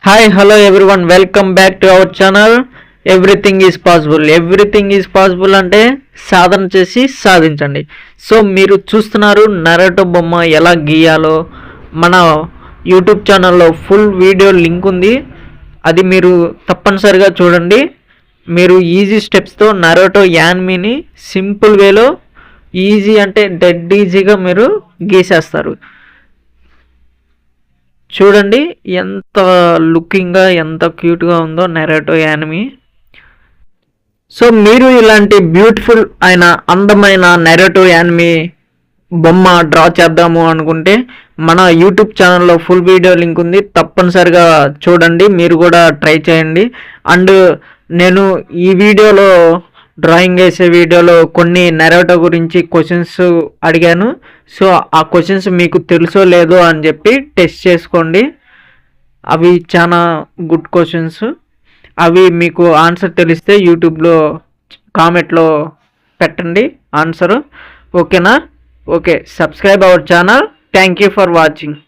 Hi hello everyone, welcome back to our channel. Everything is possible. Everything is possible అంటే సాధన చేసి సాధించండి. So మీరు చూస్తున్నారు నరేటో బొమ్మ ఎలా గీయాలో. మన యూట్యూబ్ ఛానల్లో ఫుల్ వీడియో లింక్ ఉంది, అది మీరు తప్పనిసరిగా చూడండి. మీరు ఈజీ స్టెప్స్తో నరేటో యానిమీని సింపుల్ వేలో ఈజీ అంటే డెడ్ ఈజీగా మీరు గీసేస్తారు. చూడండి ఎంత లుకింగ్గా ఎంత క్యూట్గా ఉందో నరేటో యానిమీ. సో మీరు ఇలాంటి బ్యూటిఫుల్ అయిన అందమైన నరేటో యానిమీ బొమ్మ డ్రా చేద్దాము అనుకుంటే మన యూట్యూబ్ ఛానల్లో ఫుల్ వీడియో లింక్ ఉంది, తప్పనిసరిగా చూడండి, మీరు కూడా ట్రై చేయండి. అండ్ నేను ఈ వీడియోలో డ్రాయింగ్ వేసే వీడియోలో కొన్ని నరేటో గురించి క్వశ్చన్స్ అడిగాను. సో ఆ క్వశ్చన్స్ మీకు తెలుసో లేదో అని చెప్పి టెస్ట్ చేసుకోండి. అవి చాలా గుడ్ క్వశ్చన్స్. అవి మీకు ఆన్సర్ తెలిస్తే యూట్యూబ్లో కామెంట్లో పెట్టండి ఆన్సరు. ఓకేనా? Okay, subscribe our channel. Thank you for watching.